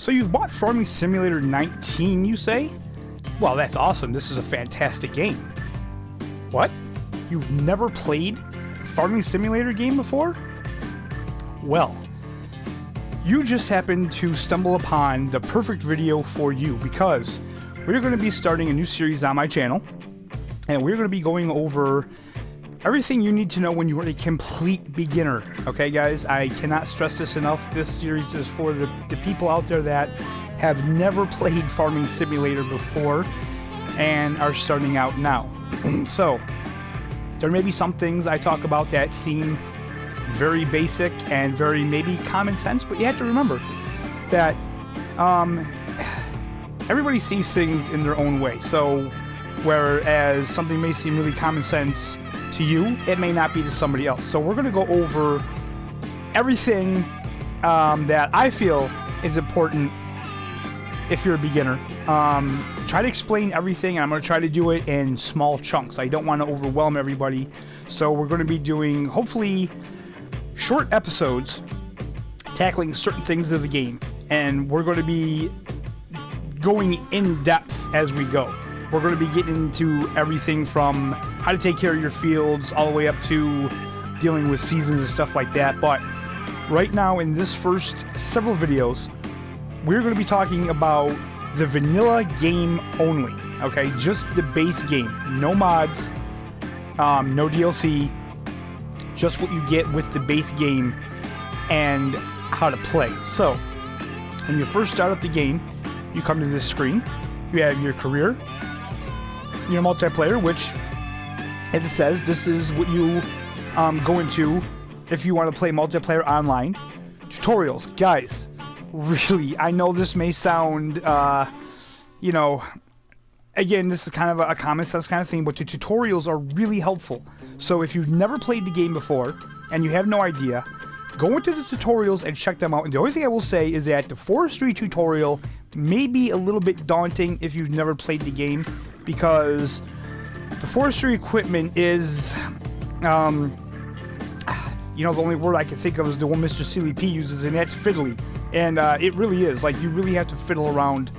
So you've bought Farming Simulator 19, you say? Well, that's awesome. This is a fantastic game. What? You've never played a Farming Simulator game before? Well, you just happened to stumble upon the perfect video for you, because we're going to be starting a new series on my channel, and we're going to be going over everything you need to know when you are a complete beginner. Okay, guys, I cannot stress this enough. This series is for the people out there that have never played Farming Simulator before and are starting out now. So, there may be some things I talk about that seem very basic and very maybe common sense, but you have to remember that everybody sees things in their own way. So, whereas something may seem really common sense to you, it may not be to somebody else. So we're going to go over everything that I feel is important if you're a beginner. Try to explain everything, and I'm going to try to do it in small chunks. I don't want to overwhelm everybody. So we're going to be doing, hopefully, short episodes tackling certain things of the game. And we're going to be going in depth as we go. We're going to be getting into everything from how to take care of your fields all the way up to dealing with seasons and stuff like that. But right now, in this first several videos, we're going to be talking about the vanilla game only. Okay, just the base game. No mods, no DLC, just what you get with the base game and how to play. So, when you first start up the game, you come to this screen. You have your career, your multiplayer, which, as it says, this is what you go into if you want to play multiplayer online. Tutorials, guys, really, I know this may sound, you know, again, this is kind of a common sense kind of thing, but the tutorials are really helpful. So if you've never played the game before and you have no idea, go into the tutorials and check them out. And the only thing I will say is that the forestry tutorial may be a little bit daunting if you've never played the game, because the forestry equipment is, you know, the only word I can think of is the one Mr. Sealy P uses, and that's fiddly. And it really is. Like, you really have to fiddle around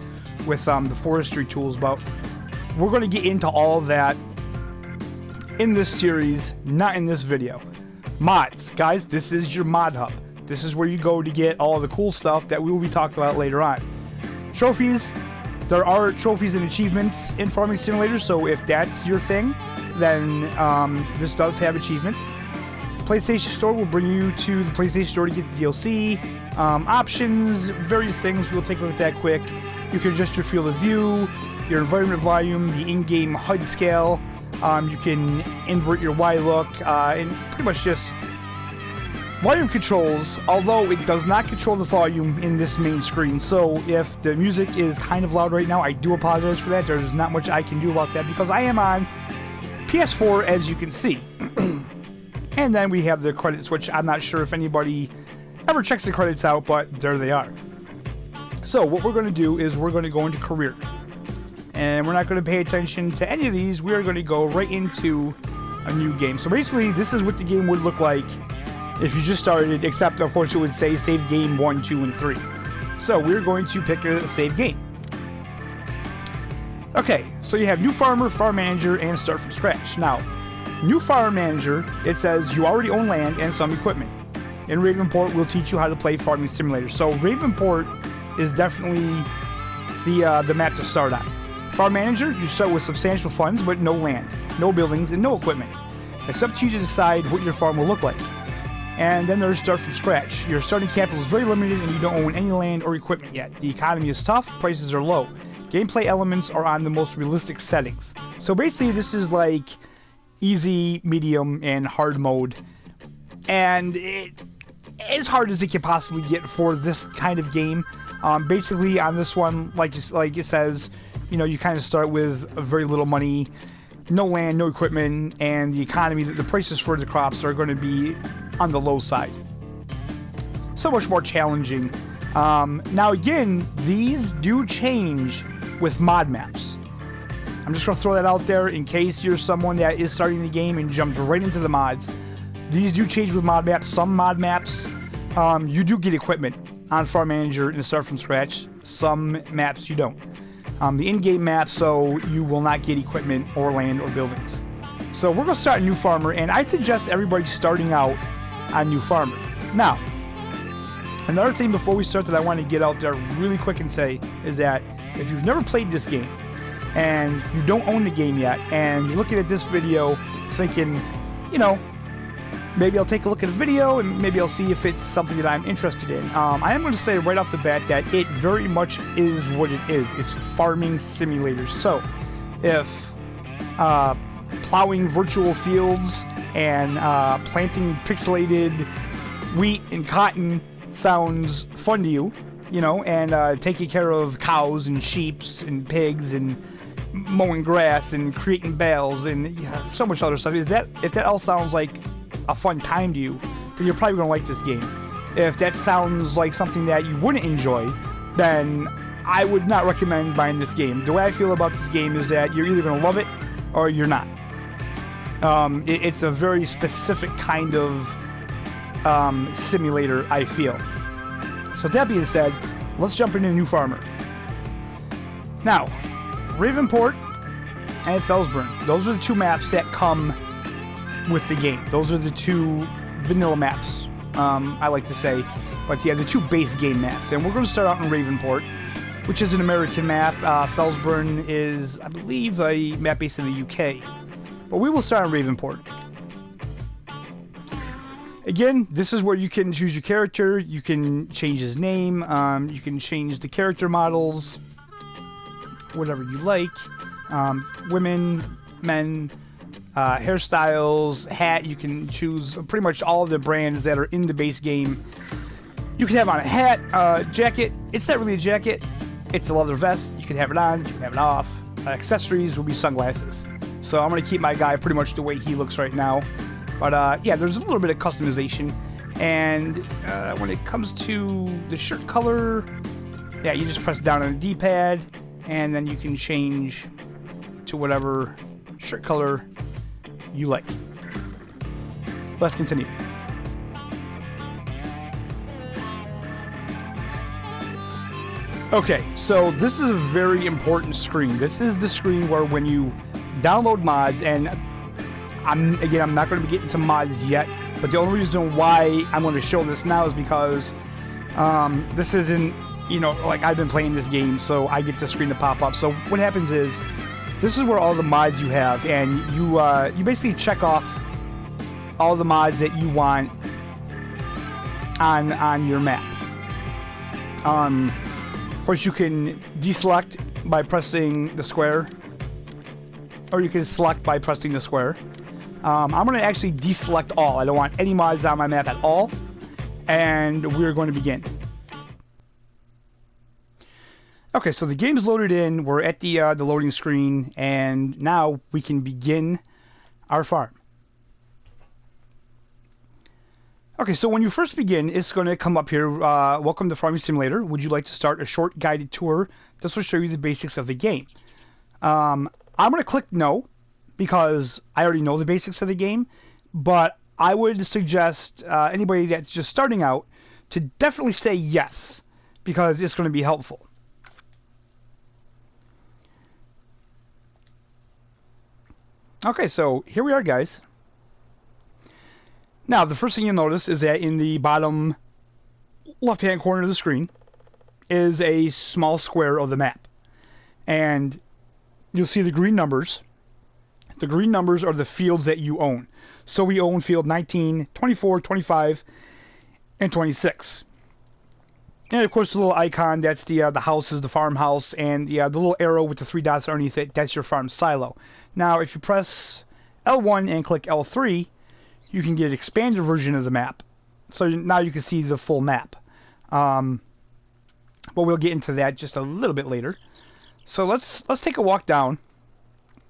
with the forestry tools, but we're going to get into all of that in this series, not in this video. Mods. Guys, this is your mod hub. This is where you go to get all the cool stuff that we will be talking about later on. Trophies. There are trophies and achievements in Farming Simulator, so if that's your thing, then this does have achievements. PlayStation Store will bring you to the PlayStation Store to get the DLC, options, various things. We'll take a look at that quick. You can adjust your field of view, your environment volume, the in-game HUD scale. You can invert your Y look, and pretty much just volume controls, although it does not control the volume in this main screen. So if the music is kind of loud right now, I do apologize for that. There's not much I can do about that because I am on PS4, as you can see. And then we have the credits, which I'm not sure if anybody ever checks the credits out, but there they are. So what we're going to do is we're going to go into career. And we're not going to pay attention to any of these. We are going to go right into a new game. So basically, this is what the game would look like if you just started, except of course it would say save game 1, 2, and 3. So we're going to pick a save game. Okay, so you have new farmer, farm manager, and start from scratch. Now, new farm manager, it says you already own land and some equipment. In Ravenport, we'll teach you how to play Farming Simulator. So Ravenport is definitely the map to start on. Farm manager, you start with substantial funds but no land, no buildings, and no equipment. It's up to you to decide what your farm will look like. And then there's start from scratch. Your starting capital is very limited and you don't own any land or equipment yet. The economy is tough, prices are low. Gameplay elements are on the most realistic settings. So basically this is like easy, medium, and hard mode. And as hard as it can possibly get for this kind of game. Basically on this one, like it says, you know, you kind of start with very little money, no land, no equipment, and the economy, the prices for the crops are going to be on the low side. So much more challenging. Now again, these do change with mod maps. I'm just going to throw that out there in case you're someone that is starting the game and jumps right into the mods. These do change with mod maps. Some mod maps, you do get equipment on Farm Manager and start from scratch. some maps you don't. The in-game maps, so you will not get equipment or land or buildings. So we're going to start a new farmer, and I suggest everybody starting out on new farmer. Now, another thing before we start that I want to get out there really quick and say is that if you've never played this game and you don't own the game yet, and you're looking at this video thinking, you know, maybe I'll take a look at a video and maybe I'll see if it's something that I'm interested in. I am going to say right off the bat that it very much is what it is. It's farming simulator. So if plowing virtual fields and planting pixelated wheat and cotton sounds fun to you, you know, and taking care of cows and sheep and pigs and mowing grass and creating bales and so much other stuff, if that all sounds like a fun time to you, then you're probably going to like this game. If that sounds like something that you wouldn't enjoy, then I would not recommend buying this game. The way I feel about this game is that you're either going to love it or you're not. It's a very specific kind of simulator, I feel. So with that being said, let's jump into New Farmer. Now, Ravenport and Felsburn, those are the two maps that come with the game. Those are the two vanilla maps, I like to say. But yeah, the two base game maps. And we're going to start out in Ravenport, which is an American map. Felsburn is, I believe, a map based in the UK. But we will start on Ravenport. Again, this is where you can choose your character. You can change his name. You can change the character models, whatever you like. Women, men, hairstyles, hat. You can choose pretty much all the brands that are in the base game. You can have on a hat, jacket. It's not really a jacket. It's a leather vest. You can have it on. You can have it off. Accessories will be sunglasses. So I'm going to keep my guy pretty much the way he looks right now. But yeah, there's a little bit of customization. And when it comes to the shirt color, yeah, you just press down on the D-pad, and then you can change to whatever shirt color you like. Let's continue. Okay, so this is a very important screen. This is the screen where when you download mods, and I'm not going to be getting to mods yet, but the only reason why I'm going to show this now is because this isn't, you know, like I've been playing this game, so I get the screen to pop up. So what happens is, this is where all the mods you have, and you basically check off all the mods that you want on your map. Of course, you can deselect by pressing the square, or you can select by pressing the square. I'm going to actually deselect all. I don't want any mods on my map at all, and we're going to begin. Okay, so the game's loaded in. We're at the loading screen, and now we can begin our farm. Okay, so when you first begin, it's going to come up here, welcome to Farming Simulator. Would you like to start a short guided tour? This will show you the basics of the game. I'm going to click no, because I already know the basics of the game, but I would suggest anybody that's just starting out to definitely say yes, because it's going to be helpful. Okay, so here we are, guys. Now, the first thing you'll notice is that in the bottom left-hand corner of the screen is a small square of the map. And you'll see the green numbers. The green numbers are the fields that you own. So we own field 19, 24, 25, and 26. And of course, the little icon, that's the houses, the farmhouse, and the little arrow with the 3 dots underneath it, that's your farm silo. Now, if you press L1 and click L3, you can get an expanded version of the map. So now you can see the full map. But we'll get into that just a little bit later. So let's take a walk down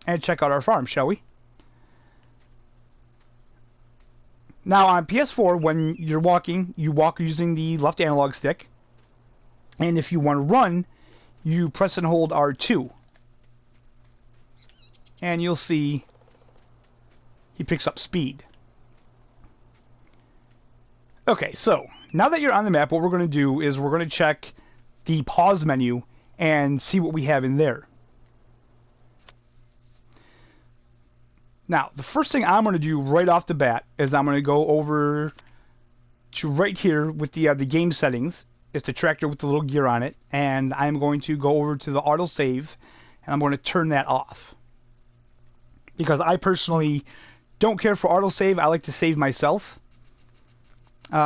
and check out our farm, shall we? Now on PS4, when you're walking, you walk using the left analog stick. And if you want to run, you press and hold R2. And you'll see he picks up speed. Okay, so now that you're on the map, what we're going to do is we're going to check the pause menu and see what we have in there. Now, the first thing I'm going to do right off the bat is I'm going to go over to right here with the game settings. It's the tractor with the little gear on it, and I'm going to go over to the autosave, and I'm going to turn that off. Because I personally don't care for autosave. I like to save myself.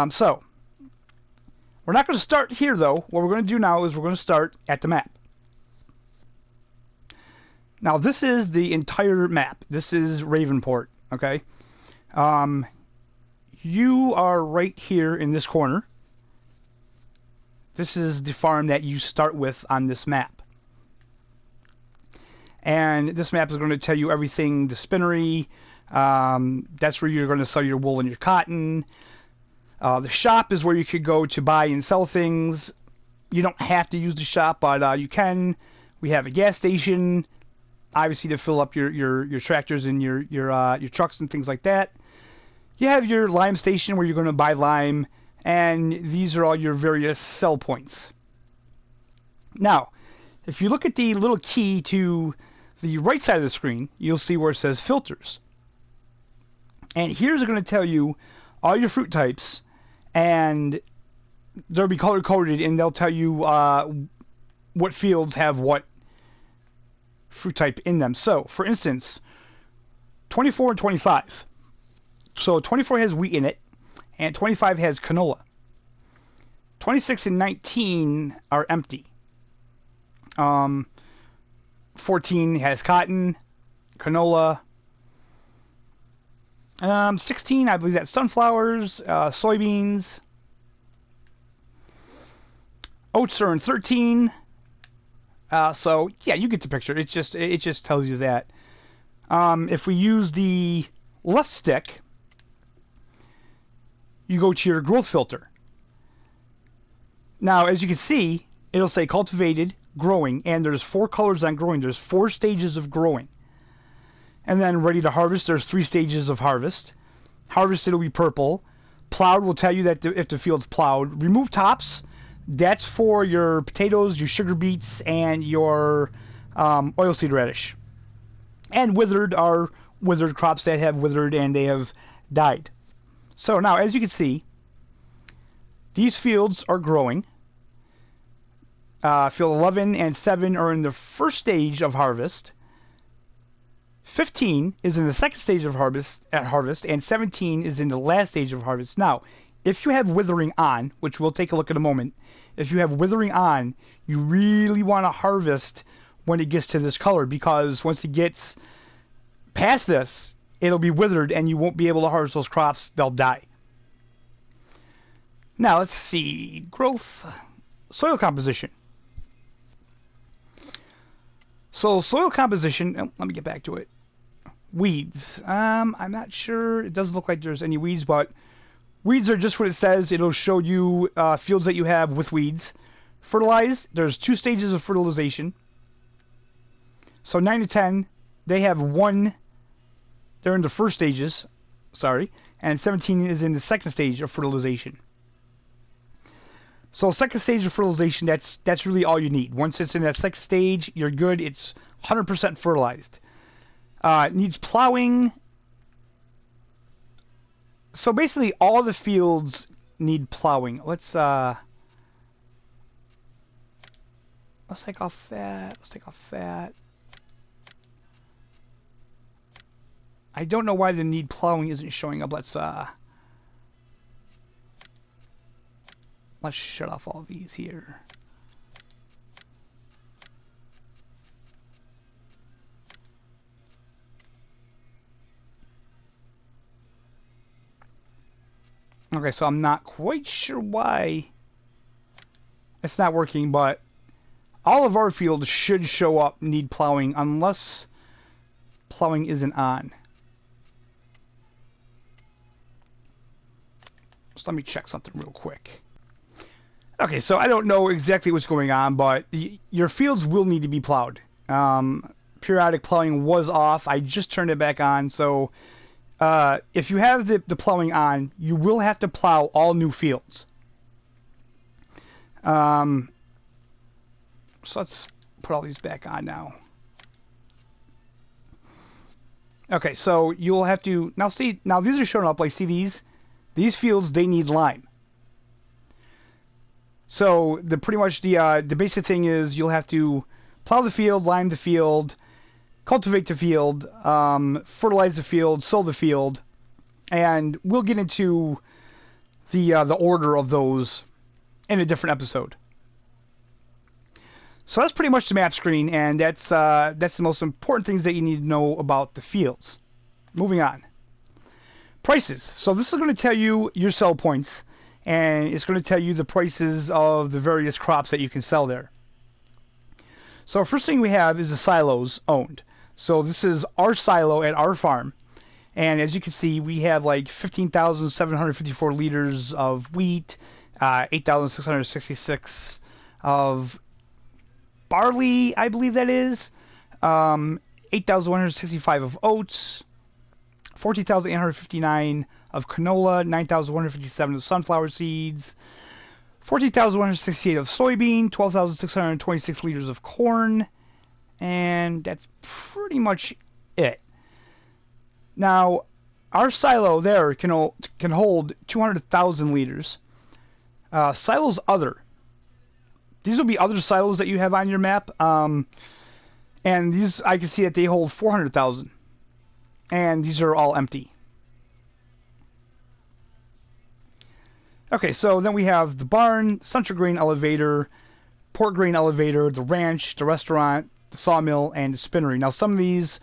So, we're not going to start here, though. What we're going to do now is we're going to start at the map. Now, this is the entire map. This is Ravenport, okay? You are right here in this corner. This is the farm that you start with on this map. And this map is going to tell you everything, the spinnery. That's where you're going to sell your wool and your cotton. The shop is where you could go to buy and sell things. You don't have to use the shop, but you can. We have a gas station, obviously to fill up your tractors and your trucks and things like that. You have your lime station where you're going to buy lime, and these are all your various sell points. Now, if you look at the little key to the right side of the screen, you'll see where it says filters. And here's going to tell you all your fruit types, and they'll be color coded, and they'll tell you what fields have what fruit type in them. So, for instance, 24 and 25. So 24 has wheat in it, and 25 has canola. 26 and 19 are empty. 14 has cotton, canola. 16, I believe that's sunflowers, soybeans. Oats are in 13. So yeah, you get the picture. It just tells you that. If we use the left stick, you go to your growth filter. Now, as you can see, it'll say cultivated, growing, and there's 4 colors on growing. There's 4 stages of growing. And then ready to harvest, there's 3 stages of harvest. Harvested will be purple. Plowed will tell you that if the field's plowed. Remove tops, that's for your potatoes, your sugar beets, and your oilseed radish. And withered are withered crops that have withered and they have died. So now, as you can see, these fields are growing. Field 11 and 7 are in the first stage of harvest. 15 is in the second stage of harvest, and 17 is in the last stage of harvest. Now, if you have withering on, which we'll take a look at in a moment, if you have withering on, you really want to harvest when it gets to this color, because once it gets past this, it'll be withered and you won't be able to harvest those crops. They'll die. Now, let's see. Growth. Soil composition. So, soil composition. Let me get back to it. Weeds. I'm not sure. It doesn't look like there's any weeds, but weeds are just what it says. It'll show you fields that you have with weeds. Fertilized. There's 2 stages of fertilization. So, 9 to 10, they have 1. They're in the first stages, and 17 is in the second stage of fertilization. So second stage of fertilization, that's really all you need. Once it's in that second stage, you're good. It's 100% fertilized. It needs plowing. So basically, all the fields need plowing. Let's take off that. Let's take off that. I don't know why the need plowing isn't showing up. Let's shut off all these here. Okay, so I'm not quite sure why it's not working, but all of our fields should show up need plowing unless plowing isn't on. So let me check something real quick. Okay, so I don't know exactly what's going on, but your fields will need to be plowed. Periodic plowing was off. I just turned it back on, so if you have the plowing on, you will have to plow all new fields. So let's put all these back on now. Okay, so you'll have to now see. Now these are showing up. Like, see these fields, they need lime. So pretty much the basic thing is you'll have to plow the field, lime the field, cultivate the field, fertilize the field, sow the field, and we'll get into the order of those in a different episode. So that's pretty much the map screen, and that's the most important things that you need to know about the fields. Moving on. Prices. So this is going to tell you your sell points, and it's going to tell you the prices of the various crops that you can sell there. So first thing we have is the silos owned. So this is our silo at our farm. And as you can see, we have like 15,754 liters of wheat, 8,666 of barley, I believe that is, 8,165 of oats, 14,859 of canola, 9,157 of sunflower seeds, 14,168 of soybean, 12,626 liters of corn, and that's pretty much it. Now, our silo there can hold 200,000 liters. Silos other. These will be other silos that you have on your map. And these, I can see that they hold 400,000. And these are all empty. Okay, so then we have the barn, central grain elevator, port grain elevator, the ranch, the restaurant, the sawmill, and the spinnery. Now, some of these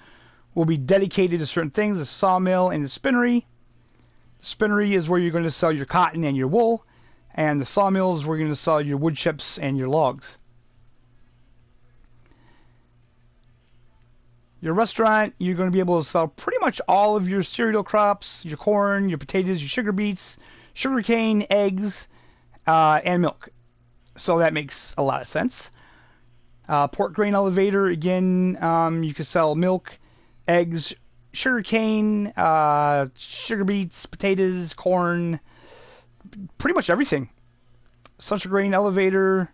will be dedicated to certain things, the sawmill and the spinnery. The spinnery is where you're going to sell your cotton and your wool. And the sawmill is where you're going to sell your wood chips and your logs. Your restaurant, you're going to be able to sell pretty much all of your cereal crops, your corn, your potatoes, your sugar beets, sugar cane, eggs, and milk. So that makes a lot of sense. Port grain elevator, again, you can sell milk, eggs, sugar cane, sugar beets, potatoes, corn, pretty much everything. Central grain elevator,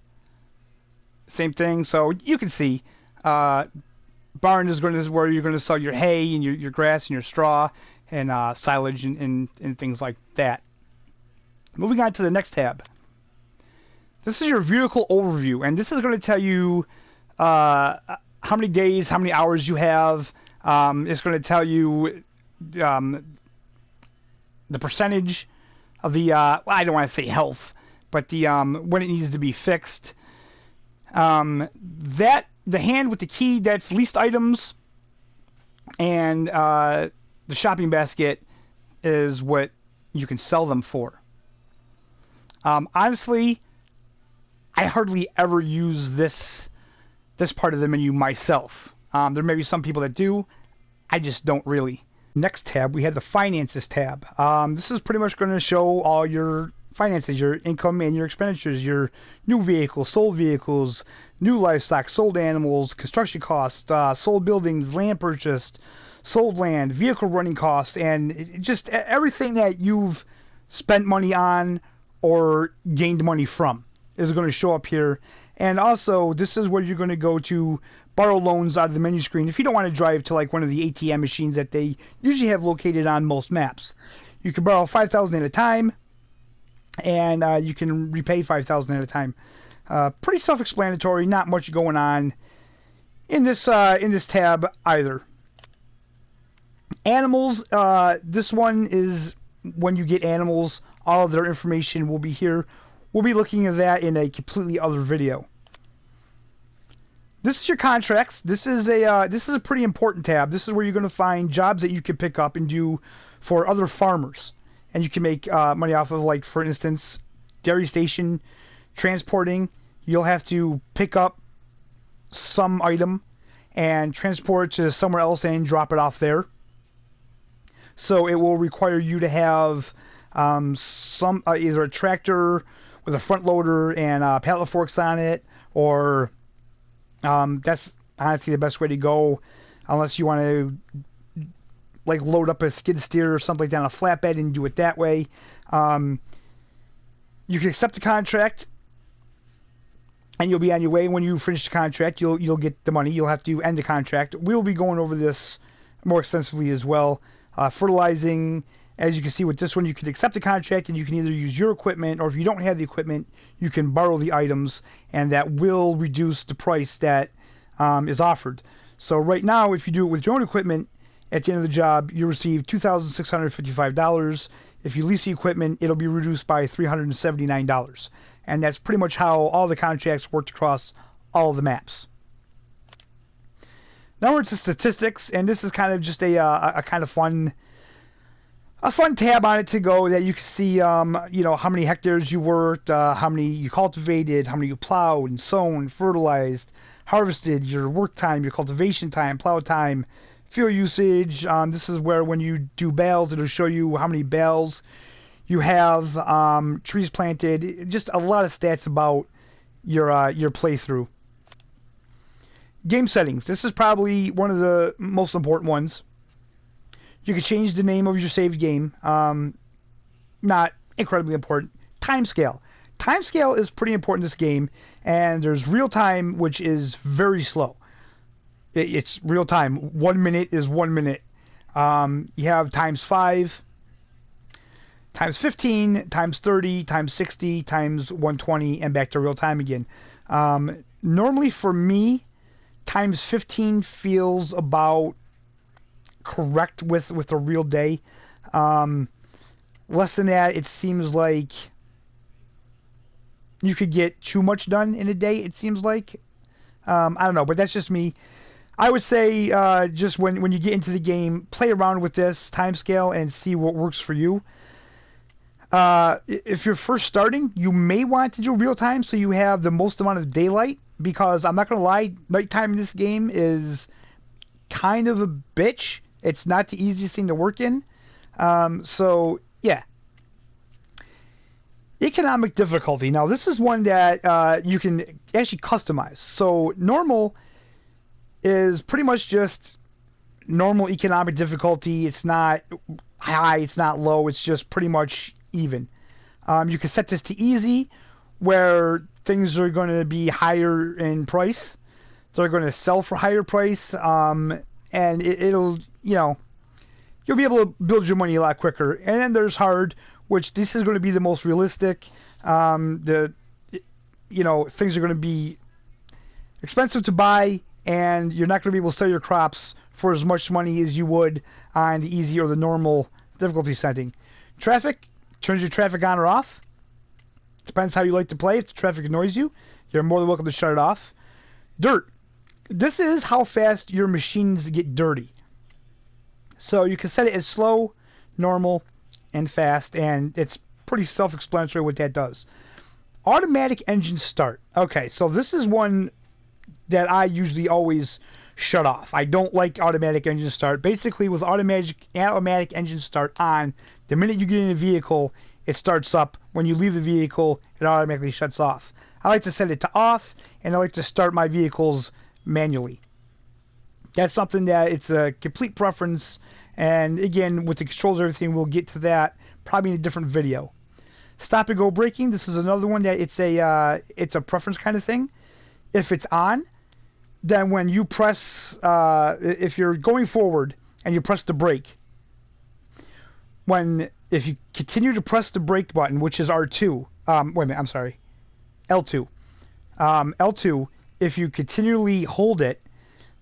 same thing. So you can see, barn is where you're going to sell your hay and your grass and your straw and silage and things like that. Moving on to the next tab. This is your vehicle overview, and this is going to tell you how many days, how many hours you have. It's going to tell you the percentage of the, I don't want to say health, but the when it needs to be fixed. The hand with the key, that's leased items, and the shopping basket is what you can sell them for. Honestly, I hardly ever use this part of the menu myself. There may be some people that do. I just don't really. Next tab, we have the finances tab. This is pretty much going to show all your finances, your income and your expenditures, your new vehicles, sold vehicles, new livestock, sold animals, construction costs, sold buildings, land purchased, sold land, vehicle running costs, and just everything that you've spent money on or gained money from is going to show up here. And also, this is where you're going to go to borrow loans out of the menu screen if you don't want to drive to like one of the ATM machines that they usually have located on most maps. You can borrow $5,000 at a time, and you can repay $5,000 at a time. Pretty self-explanatory. Not much going on in this tab either. Animals. This one is when you get animals. All of their information will be here. We'll be looking at that in a completely other video. This is your contracts. This is a pretty important tab. This is where you're going to find jobs that you can pick up and do for other farmers, and you can make money off of, like, for instance, dairy station, transporting. You'll have to pick up some item and transport it to somewhere else and drop it off there. So it will require you to have some either a tractor with a front loader and pallet forks on it, or that's honestly the best way to go, unless you want to like load up a skid steer or something like that on a flatbed and do it that way. You can accept the contract, and you'll be on your way. When you finish the contract, you'll get the money. You'll have to end the contract. We'll be going over this more extensively as well. Fertilizing, as you can see with this one, you can accept the contract and you can either use your equipment, or if you don't have the equipment, you can borrow the items, and that will reduce the price that is offered. So right now, if you do it with your own equipment, at the end of the job, you receive $2,655. If you lease the equipment, it'll be reduced by $379. And that's pretty much how all the contracts worked across all of the maps. Now we're to statistics, and this is kind of just a kind of fun tab on it to go, that you can see, how many hectares you worked, how many you cultivated, how many you plowed and sown, fertilized, harvested, your work time, your cultivation time, plow time, fuel usage. This is where when you do bales, it'll show you how many bales you have, trees planted, just a lot of stats about your playthrough. Game settings. This is probably one of the most important ones. You can change the name of your saved game. Not incredibly important. Timescale. Timescale is pretty important in this game, and there's real time, which is very slow. It's real time. 1 minute is 1 minute. You have times 5, times 15, times 30, times 60, times 120, and back to real time again. Normally for me, times 15 feels about correct with a real day. Less than that, it seems like you could get too much done in a day, it seems like. I don't know, but that's just me. I would say just when you get into the game, play around with this timescale and see what works for you. If you're first starting, you may want to do real time so you have the most amount of daylight, because I'm not going to lie, nighttime in this game is kind of a bitch. It's not the easiest thing to work in. So, yeah. Economic difficulty. Now, this is one that you can actually customize. So, normal is pretty much just normal economic difficulty. It's not high, it's not low, it's just pretty much even. You can set this to easy, where things are going to be higher in price. They're going to sell for higher price, and it'll, you'll be able to build your money a lot quicker. And then there's hard, which this is going to be the most realistic. Things are going to be expensive to buy, and you're not going to be able to sell your crops for as much money as you would on the easy or the normal difficulty setting. Traffic, turns your traffic on or off. Depends how you like to play. If the traffic annoys you, you're more than welcome to shut it off. Dirt. This is how fast your machines get dirty. So you can set it as slow, normal, and fast, and it's pretty self-explanatory what that does. Automatic engine start. Okay, so this is one that I usually always shut off. I don't like automatic engine start. Basically, with automatic engine start on, the minute you get in a vehicle, it starts up. When you leave the vehicle, it automatically shuts off. I like to set it to off, and I like to start my vehicles manually. That's something that it's a complete preference, and again, with the controls and everything, we'll get to that probably in a different video. Stop and go braking. This is another one that it's a preference kind of thing. If it's on, then when you press, if you're going forward and you press the brake, if you continue to press the brake button, which is R2, wait a minute, I'm sorry, L2. L2, if you continually hold it,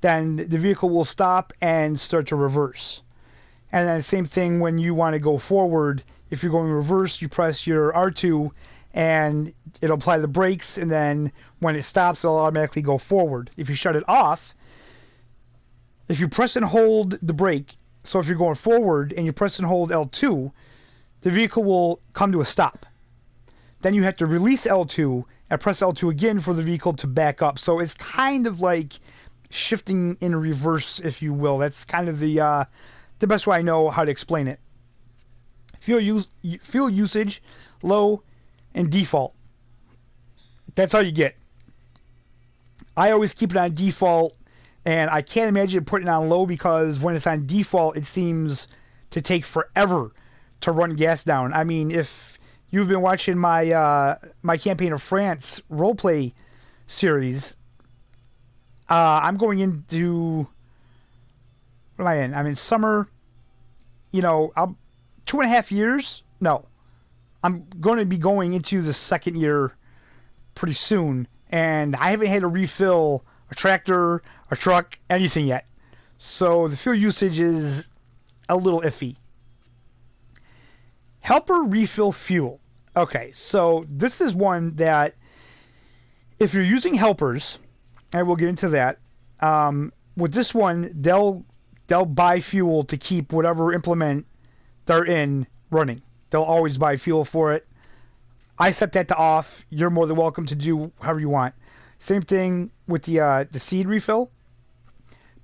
then the vehicle will stop and start to reverse. And then the same thing when you want to go forward. If you're going reverse, you press your R2 and it'll apply the brakes, and then when it stops, it'll automatically go forward. If you shut it off, if you press and hold the brake, so if you're going forward and you press and hold L2, the vehicle will come to a stop. Then you have to release L2 and press L2 again for the vehicle to back up. So it's kind of like shifting in reverse, if you will. That's kind of the best way I know how to explain it. Fuel usage, low, and default. That's all you get. I always keep it on default, and I can't imagine putting it on low, because when it's on default, it seems to take forever to run gas down. I mean, if you've been watching my Campaign of France roleplay series. I'm going into... What am I in? I'm in summer. You know, 2.5 years? No. I'm going to be going into the second year pretty soon. And I haven't had to refill a tractor, a truck, anything yet. So the fuel usage is a little iffy. Helper refill fuel. Okay, so this is one that if you're using helpers, and we'll get into that, with this one, they'll buy fuel to keep whatever implement they're in running. They'll always buy fuel for it. I set that to off. You're more than welcome to do however you want. Same thing with the seed refill.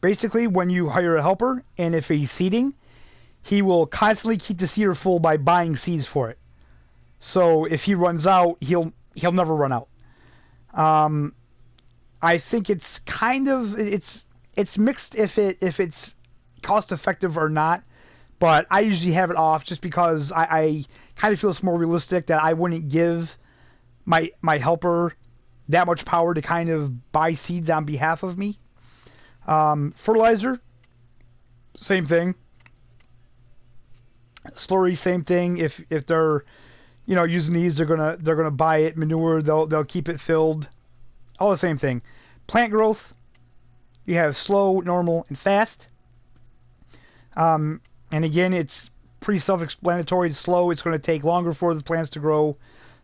Basically, when you hire a helper, and if he's seeding, he will constantly keep the seeder full by buying seeds for it. So if he runs out, he'll never run out. I think it's kind of it's mixed if it's cost effective or not, but I usually have it off just because I kind of feel it's more realistic that I wouldn't give my helper that much power to kind of buy seeds on behalf of me. Fertilizer, same thing. Slurry, same thing. If they're using these, they're gonna buy it. Manure, they'll keep it filled. All the same thing. Plant growth, you have slow, normal, and fast. And again, it's pretty self-explanatory. Slow, it's going to take longer for the plants to grow.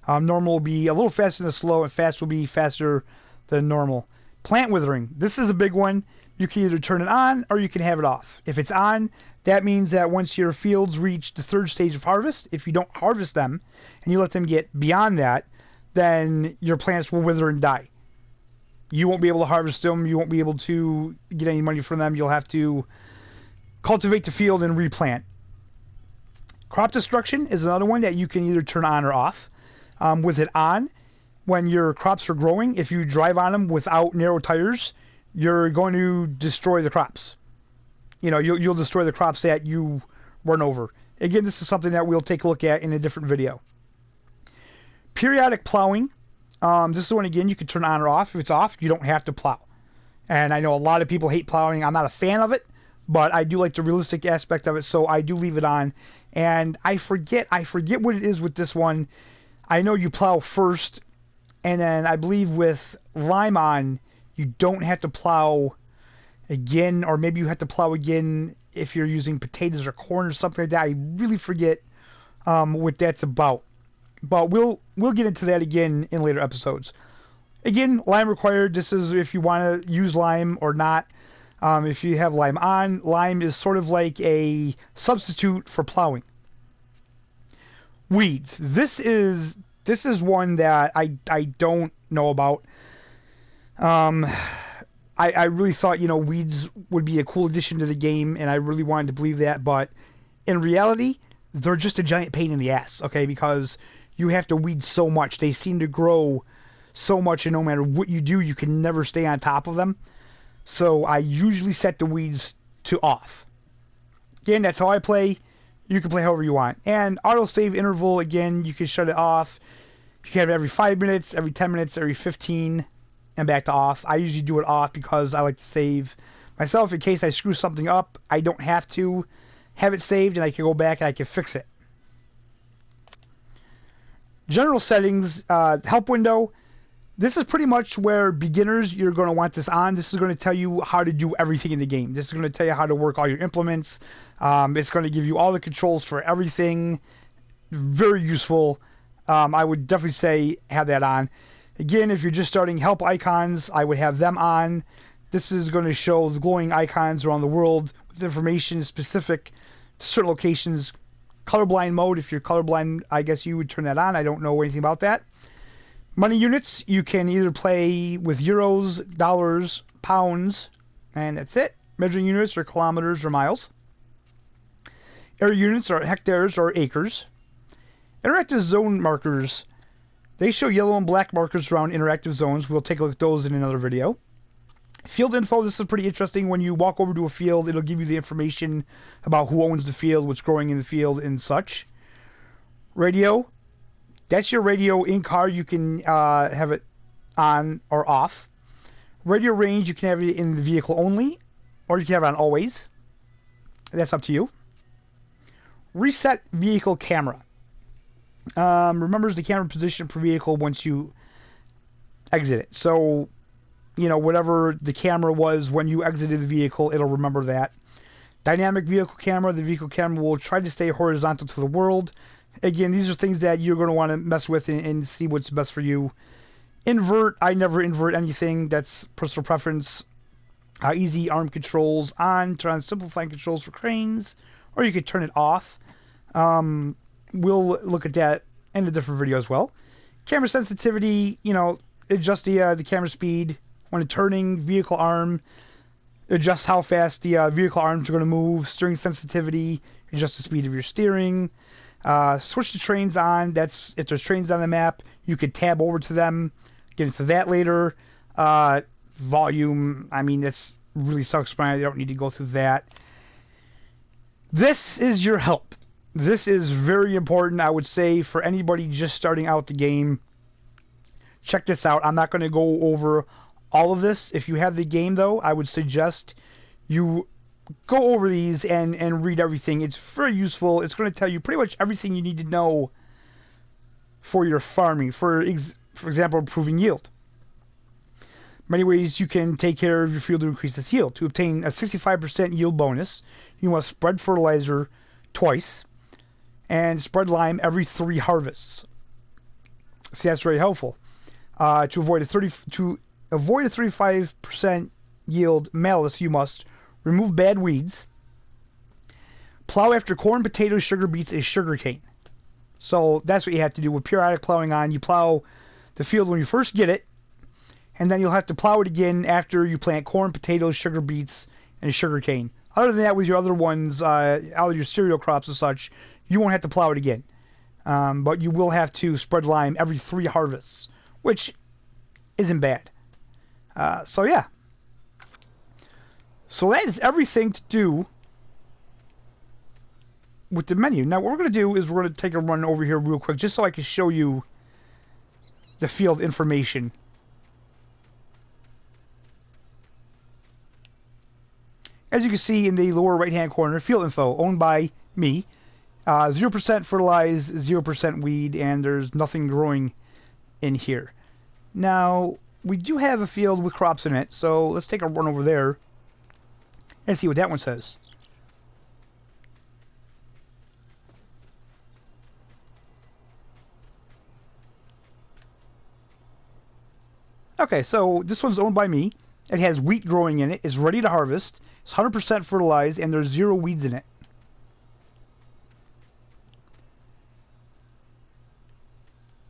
Normal will be a little faster than slow, and fast will be faster than normal. Plant withering. This is a big one. You can either turn it on or you can have it off. If it's on, that means that once your fields reach the third stage of harvest, if you don't harvest them and you let them get beyond that, then your plants will wither and die. You won't be able to harvest them. You won't be able to get any money from them. You'll have to cultivate the field and replant. Crop destruction is another one that you can either turn on or off. With it on, when your crops are growing, if you drive on them without narrow tires, you're going to destroy the crops. You'll destroy the crops that you run over. Again, this is something that we'll take a look at in a different video. Periodic plowing. This is one, again, you can turn on or off. If it's off, you don't have to plow. And I know a lot of people hate plowing. I'm not a fan of it, but I do like the realistic aspect of it, so I do leave it on. And I forget what it is with this one. I know you plow first, and then I believe with lime on, you don't have to plow again, or maybe you have to plow again if you're using potatoes or corn or something like that. I really forget what that's about. But we'll get into that again in later episodes. Again, lime required. This is if you want to use lime or not. If you have lime on, lime is sort of like a substitute for plowing. Weeds. This is one that I don't know about. I really thought, weeds would be a cool addition to the game, and I really wanted to believe that, but in reality, they're just a giant pain in the ass, okay, because you have to weed so much. They seem to grow so much, and no matter what you do, you can never stay on top of them. So I usually set the weeds to off. Again, that's how I play. You can play however you want. And autosave interval, again, you can shut it off. You can have it every 5 minutes, every 10 minutes, every 15, and back to off. I usually do it off because I like to save myself in case I screw something up. I don't have to have it saved, and I can go back and I can fix it. General settings, help window. This is pretty much where beginners, you're going to want this on. This is going to tell you how to do everything in the game. This is going to tell you how to work all your implements. It's going to give you all the controls for everything. Very useful. I would definitely say have that on. Again, if you're just starting, help icons, I would have them on. This is going to show the glowing icons around the world with information specific to certain locations. Colorblind mode, if you're colorblind, I guess you would turn that on. I don't know anything about that. Money units, you can either play with euros, dollars, pounds, and that's it. Measuring units are kilometers or miles. Area units are hectares or acres. Interactive zone markers, they show yellow and black markers around interactive zones. We'll take a look at those in another video. Field info, this is pretty interesting. When you walk over to a field, it'll give you the information about who owns the field, what's growing in the field, and such. Radio, that's your radio in car. You can have it on or off. Radio range, you can have it in the vehicle only, or you can have it on always. That's up to you. Reset vehicle camera. Remembers the camera position per vehicle once you exit it. So, you know, whatever the camera was when you exited the vehicle, it'll remember that. Dynamic vehicle camera. The vehicle camera will try to stay horizontal to the world. Again, these are things that you're going to want to mess with and see what's best for you. Invert. I never invert anything. That's personal preference. Easy arm controls on. Turn on simplifying controls for cranes. Or you could turn it off. We'll look at that in a different video as well. Camera sensitivity, you know, adjust the camera speed when turning. Vehicle arm, adjust how fast the vehicle arms are going to move. Steering sensitivity, adjust the speed of your steering. Switch the trains on. That's if there's trains on the map, you could tab over to them. Get into that later. Volume, I mean, that's really self-explanatory. I don't need to go through that. This is your help. This is very important, I would say, for anybody just starting out the game. Check this out. I'm not going to go over all of this. If you have the game, though, I would suggest you go over these and read everything. It's very useful. It's going to tell you pretty much everything you need to know for your farming. For example, improving yield. Many ways you can take care of your field to increase its yield. To obtain a 65% yield bonus, you must spread fertilizer twice and spread lime every 3 harvests. See, that's very helpful. To avoid a 35% yield malus, you must remove bad weeds, plow after corn, potatoes, sugar beets, and sugar cane. So that's what you have to do with periodic plowing on. You plow the field when you first get it, and then you'll have to plow it again after you plant corn, potatoes, sugar beets, and sugar cane. Other than that, with your other ones, out of your cereal crops and such, you won't have to plow it again. But you will have to spread lime every 3 harvests, which isn't bad. So yeah. So that is everything to do with the menu. Now what we're going to do is we're going to take a run over here real quick just so I can show you the field information. As you can see in the lower right hand corner, field info owned by me. 0% fertilized, 0% weed, and there's nothing growing in here. Now, we do have a field with crops in it, so let's take a run over there and see what that one says. Okay, so this one's owned by me. It has wheat growing in it. It's ready to harvest. It's 100% fertilized, and there's 0 weeds in it.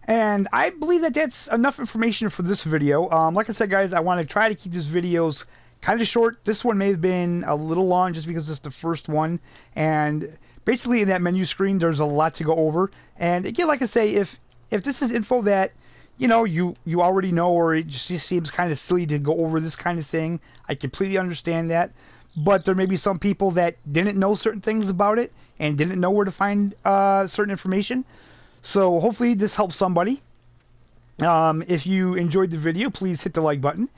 And I believe that that's enough information for this video. Like I said, guys, I want to try to keep these videos kind of short. This one may have been a little long just because it's the first one. And basically in that menu screen, there's a lot to go over. And again, like I say, if this is info that, you know, you already know, or it just seems kind of silly to go over this kind of thing, I completely understand that. But there may be some people that didn't know certain things about it and didn't know where to find certain information. So hopefully this helps somebody. If you enjoyed the video, please hit the like button.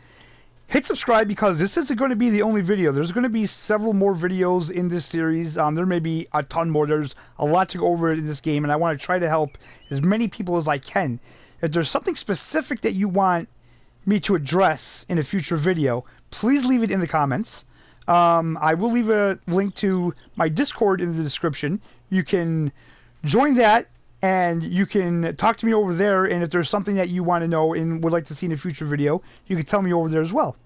Hit subscribe, because this isn't going to be the only video. There's going to be several more videos in this series. There may be a ton more. There's a lot to go over in this game, and I want to try to help as many people as I can. If there's something specific that you want me to address in a future video, please leave it in the comments. I will leave a link to my Discord in the description. You can join that, and you can talk to me over there, and if there's something that you want to know and would like to see in a future video, you can tell me over there as well.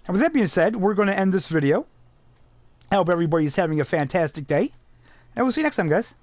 And with that being said, we're going to end this video. I hope everybody's having a fantastic day, and we'll see you next time, guys.